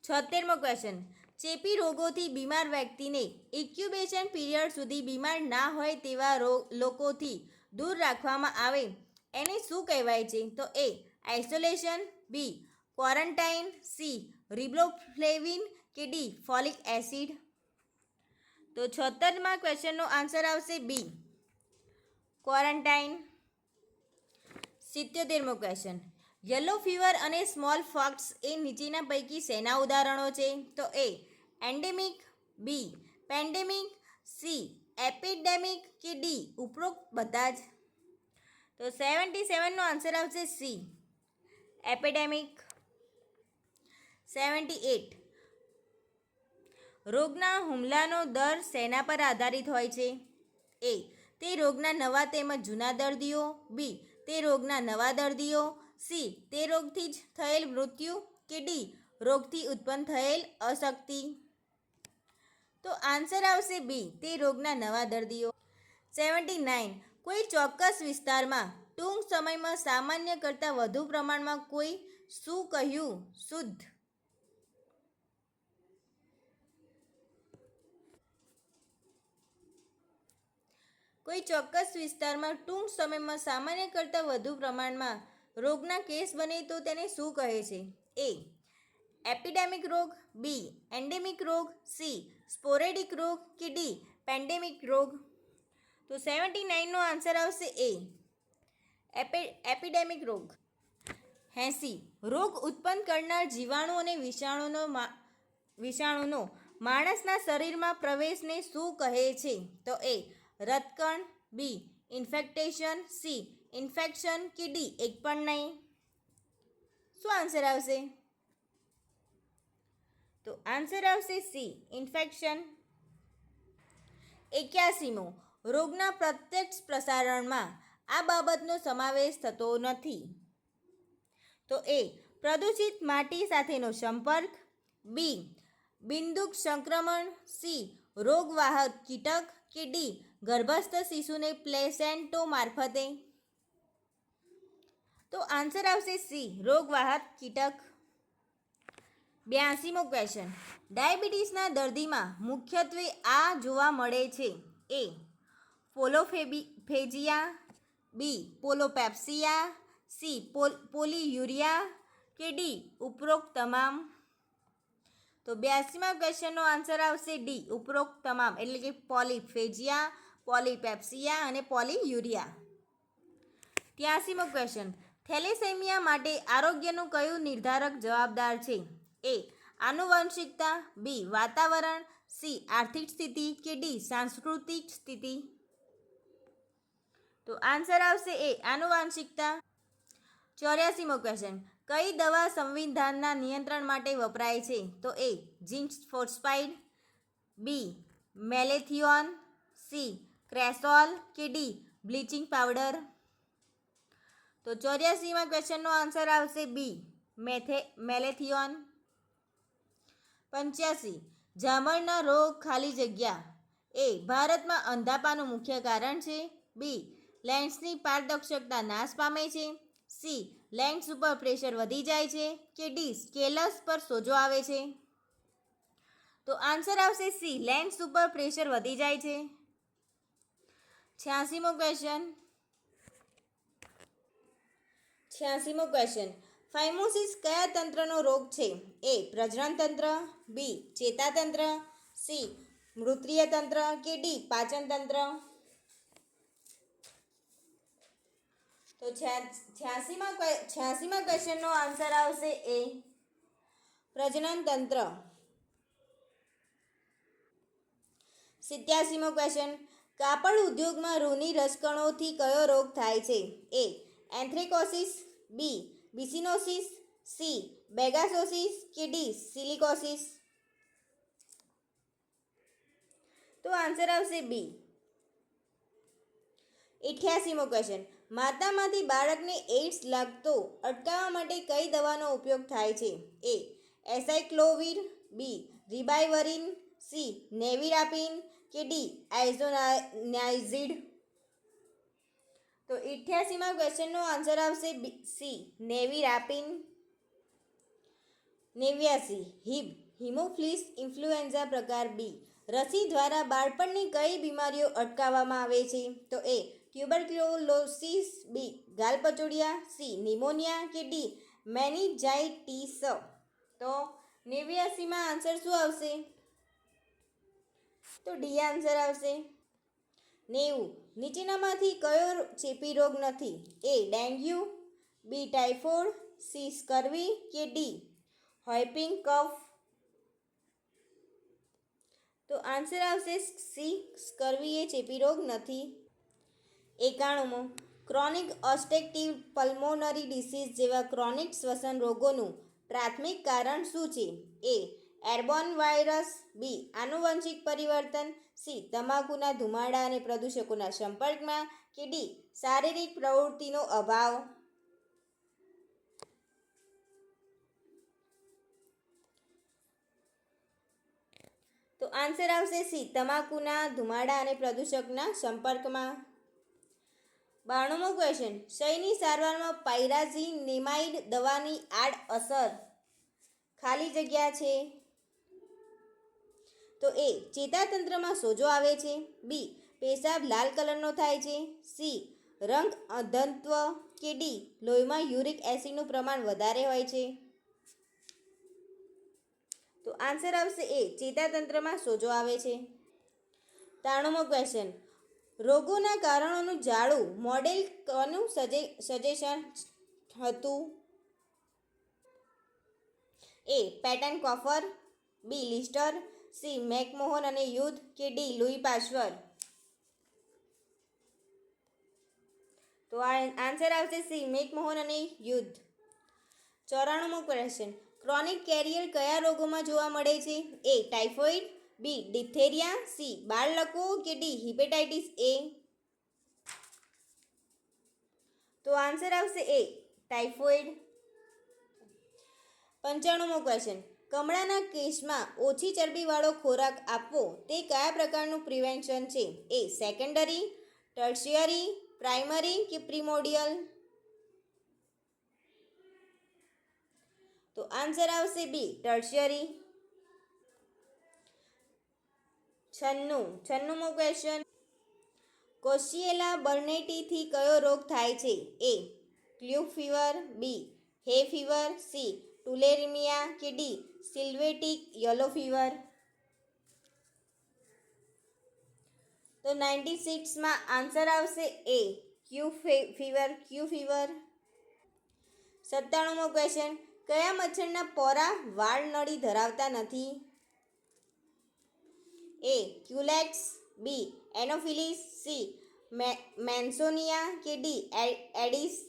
76મો ક્વેશ્ચન, ચેપી રોગોથી બીમાર વ્યક્તિને ઇન્ક્યુબેશન પીરિયડ સુધી બીમાર ના હોય તેવા લોકોથી દૂર રાખવામાં આવે એને શું કહેવાય છે? તો એ આઇસોલેશન, બી ક્વોરન્ટાઇન, સી રિબોફ્લેવિન કે ડી ફોલિક એસિડ. તો 76મા ક્વેશ્ચનનો આન્સર આવશે બી ક્વોરન્ટાઇન. 77મો ક્વેશ્ચન, યલો ફીવર અને સ્મોલ પોક્સ એ નીચેના પૈકી શેના ઉદાહરણો છે? તો એ એન્ડેમિક, બી પેન્ડેમિક, સી એપિડેમિક કે ડી ઉપરોક્ત બધા જ. તો 77નો આન્સર આવશે સી એપિડેમિક. 78, રોગના હુમલાનો દર શેના પર આધારિત હોય છે? એ તે રોગના નવા તેમજ જૂના દર્દીઓ, બી તે રોગના નવા દર્દીઓ, સી તે રોગથી જ થયેલ મૃત્યુ કે ડી રોગથી ઉત્પન્ન થયેલ અશક્તિ. તો આન્સર આવશે બી તે રોગના નવા દર્દીઓ. 79, કોઈ ચોક્કસ વિસ્તારમાં ટૂંક સમયમાં સામાન્ય કરતાં વધુ પ્રમાણમાં કોઈ શું કહ્યું શુદ્ધ? કોઈ ચોક્કસ વિસ્તારમાં ટૂંક સમયમાં સામાન્ય કરતાં વધુ પ્રમાણમાં રોગના કેસ બને તો તેને શું કહે છે? એ એપિડેમિક રોગ, બી એન્ડેમિક રોગ, સી સ્પોરેડિક રોગ કે ડી પેન્ડેમિક રોગ. તો 79નો આન્સર આવશે એ એપિડેમિક રોગ. 80, રોગ ઉત્પન્ન કરનાર જીવાણુ અને વિષાણુનો માણસના શરીરમાં પ્રવેશને શું કહે છે? તો એ રતકણ, બી ઇન્ફેક્ટેશન, સી ઇન્ફેક્શન કે ડી એક પણ નહીં. શું આન્સર આવશે? તો આન્સર આવશે સી ઇન્ફેક્શન. 81મો, રોગના પ્રત્યક્ષ પ્રસારણમાં આ બાબતનો સમાવેશ થતો નથી. તો એ પ્રદૂષિત માટી સાથેનો સંપર્ક, બી બિંદુક સંક્રમણ, સી રોગવાહક કીટક કે ડી ગર્ભસ્થ શિશુને પ્લેસેન્ટો મારફતે. તો આન્સર આવશે સી રોગવાહક કીટક. 82મો ક્વેશ્ચન, ડાયાબિટીસના દર્દીમાં મુખ્યત્વે આ જોવા મળે છે? એ પોલોફેજિયા, બી પોલોપેપ્સિયા, સી પોલીયુરિયા કે ડી ઉપરોક્ત તમામ. તો 82મા ક્વેશ્ચનનો આન્સર આવશે ડી ઉપરોક્ત તમામ એટલે કે પોલીફેજિયા, પોલીપેપ્સિયા અને પોલીયુરિયા. 83મો ક્વેશ્ચન, થેલેસેમિયા માટે આરોગ્યનું કયું નિર્ધારક જવાબદાર છે? એ આનુવંશિકતા, બી વાતાવરણ, સી આર્થિક સ્થિતિ કે ડી સાંસ્કૃતિક સ્થિતિ. તો આન્સર આવશે એ આનુવંશિકતા. 84મો ક્વેશ્ચન, કઈ દવા સંવિધાનના નિયંત્રણ માટે વપરાય છે? તો એ ઝિંક ફોસ્ફાઇડ, બી મેલેથિયોન, સી ક્રેસોલ કે ડી બ્લીચિંગ પાવડર. તો 84મા ક્વેશ્ચનનો આન્સર આવશે બી મેલેથિયોન. 85. ઝામરના રોગ ખાલી જગ્યા. એ. ભારતમાં અંધાપાનું મુખ્ય કારણ છે. બી. લેન્સની પારદર્શકતા નાશ પામે છે. સી. લેન્સ ઉપર પ્રેશર વધી જાય છે. કે ડી. સ્કેલસ પર સોજો આવે છે. તો આન્સર આવશે સી. લેન્સ ઉપર પ્રેશર વધી જાય છે. 86મો ક્વેશ્ચન. 86મો ક્વેશ્ચન. ફાઇમોસિસ કયા તંત્રનો રોગ છે? એ. પ્રજનન તંત્ર. બી. ચેતાતંત્ર. સી. મૃત્રીય તંત્ર. કે ડી. પાચન તંત્ર. તો 86મા ક્વેશ્ચનનો આન્સર આવશે એ. પ્રજનન તંત્ર. 87મો ક્વેશ્ચન. કાપડ ઉદ્યોગમાં રૂની રસકણોથી કયો રોગ થાય છે? એ. એન્થ્રેકોસિસ. બી. બિસિનોસિસ. સી. બેગાસોસિસ. કે ડી. સિલિકોસિસ. તો આન્સર આવશે બી. 88મો ક્વેશ્ચન. માતામાંથી બાળકને એઇડ્સ લાગતો અટકાવવા માટે કઈ દવાનો ઉપયોગ થાય છે? એ. એસાઇક્લોવિર. બી. રિબાવિરિન. સી. નેવિરાપિન. કે ડી. આઇઝોનાઇઝિડ. તો 88મા ક્વેશ્ચનનો આન્સર આવશે સી. નેવિરાપિન. 89. હિબ. હિમોફિલસ ઇન્ફ્લુએન્ઝા પ્રકાર બી. રસી દ્વારા બાળપણની કઈ બીમારીઓ અટકાવવામાં આવે છે? તો એ. ટ્યુબરક્લોસિસ. બી. ગાલપચોડિયા. સી. નિમોનિયા. કે ડી. મેનિન્જાઇટિસ. તો 89માં આન્સર શું આવશે? તો ડી આન્સર આવશે. 90. નીચેનામાંથી કયો ચેપી રોગ નથી? A. Dengue. B. Typhoid. C. Scurvy. કે ડી. Whooping cough. તો આન્સર આવશે સી. સ્કર્વી એ ચેપી રોગ નથી. 91મો. ક્રોનિક ઓબ્સ્ટ્રક્ટિવ પલ્મોનરી ડિસીઝ જેવા ક્રોનિક શ્વસન રોગોનું પ્રાથમિક કારણ શું છે? એ. Airborne virus. બી. આનુવંશિક પરિવર્તન. સી. તમાકુના ધુમાડા અને પ્રદૂષકોના સંપર્કમાં. કે ડી. શારીરિક પ્રવૃત્તિનો અભાવ. તો આન્સર આવશે સી. તમાકુના ધુમાડા અને પ્રદૂષકના સંપર્કમાં. 92મો ક્વેશ્ચન. ક્ષયની સારવારમાં પાયરાઝિનેમાઇડ દવાની આડઅસર ખાલી જગ્યા છે. તો એ. ચેતાતંત્રમાં સોજો આવે છે. બી. પેશાબ લાલ કલરનો થાય છે. સી. રંગ અંધત્વ. કે ડી. લોહીમાં યુરિક એસિડનું પ્રમાણ વધારે હોય છે. તો આન્સર આવશે એ. ચેતાતંત્રમાં સોજો આવે છે. 93મો ક્વેશ્ચન. રોગોના કારણોનું જાડું મોડેલ કોનું સજેશન હતું? A. Pettenkofer. B. Lister. C. MacMahon અને યુદ્ધ. કે ડી. લુઈ પાશ્ચર. તો આન્સર આવશે સી. મેકમોહન અને યુદ્ધ. 94મો ક્વેશ્ચન. ક્રોનિક કેરિયર કયા રોગોમાં જોવા મળે છે? એ. ટાઇફોઇડ. બી. ડિપ્થેરિયા. સી. બાળલકવો. કે ડી. હિપેટાઇટિસ એ. તો આન્સર આવશે એ. ટાઇફોઇડ. 95મો ક્વેશ્ચન. કમળાના કેસમાં ઓછી ચરબીવાળો ખોરાક આપવો તે કયા પ્રકારનું પ્રિવેન્શન છે? એ. સેકન્ડરી. ટર્શિયરી. પ્રાઇમરી. કે પ્રિમોડિયલ. તો આન્સર આવશે બી. ટર્શિયરી. 96મો ક્વેશ્ચન. કોશિએલા બર્નેટીથી કયો રોગ થાય છે? A. Q fever. B. Hay fever. C. ટુલેરિમિયા. કે ડી. સિલ્વેટિક yellow fever. તો 96માં આન્સર આવશે એ. ક્યુ ફીવર. 97મો ક્વેશ્ચન. કયા મચ્છરના પોરા વાળ નળી ધરાવતા નથી? એ. ક્યુલેક્સ. બી. એનોફિલિસ. સી. મેન્સોનિયા. કે ડી. એડિસ.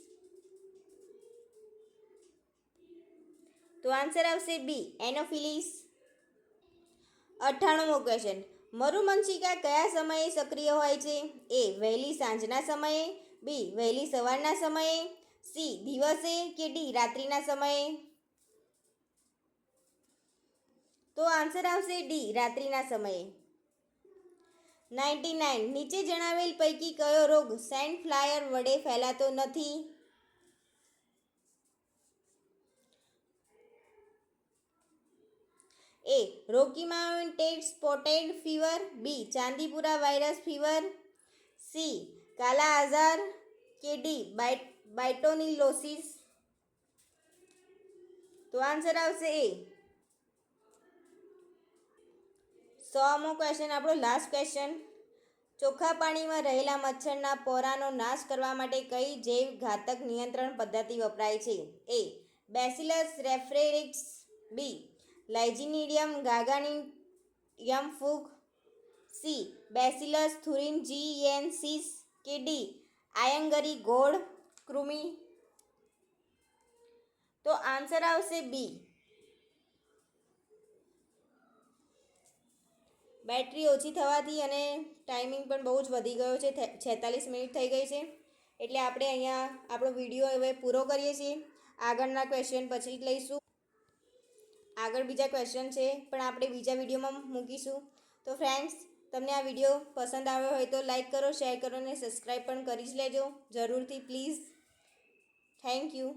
તો આન્સર આવશે બી. એનોફિલિસ. 98મો ક્વેશ્ચન. મરુમંચિકા કયા સમયે સક્રિય હોય છે? એ. વહેલી સાંજના સમયે. બી. વહેલી સવારના સમયે. સી. દિવસે. કે ડી. રાત્રિના સમયે. તો આન્સર આવશે ડી, રાત્રિના સમયે. 99. નીચે જણાવેલ પૈકી કયો રોગ સેન્ટ ફ્લાયર વડે ફેલાતો નથી? A. Rocky mounted spotted fever. B. Chandipura virus fever. C. Kala azar. કે ડી. બાઇટોનિલોસિસ. તો આન્સર આવશે એ. 100મો ક્વેશ્ચન, આપણો લાસ્ટ ક્વેશ્ચન. ચોખ્ખા પાણીમાં રહેલા મચ્છરના પોરાનો નાશ કરવા માટે કઈ જૈવ ઘાતક નિયંત્રણ પદ્ધતિ વપરાય છે? એ. બેસિલસ રેફ્રેરિક્સ. બી. લાઇજીનિડિયમ ગાગાનિયમ ફૂગ. સી. બેસિલસ થુરિન્જીએન્સીસ. કે ડી. આયંગરી ગોળ કૃમિ. તો આન્સર આવશે બી. બેટરી ઓછી થવાથી અને ટાઈમિંગ પણ બહુ જ વધી ગયો છે, 46 મિનિટ થઈ ગઈ છે. એટલે આપણે અહીંયા આપણો વિડીયો હવે પૂરો કરીએ છીએ. આગળના ક્વેશ્ચન પછી લઈશું. આગળ બીજા ક્વેશ્ચન છે પણ આપણે બીજા વિડીયોમાં મૂકીશું. તો ફ્રેન્ડ્સ, તમને આ વિડીયો પસંદ આવ્યો હોય તો લાઈક કરો, શેર કરો અને સબસ્ક્રાઈબ પણ કરી જ લેજો જરૂરથી, પ્લીઝ. Thank you.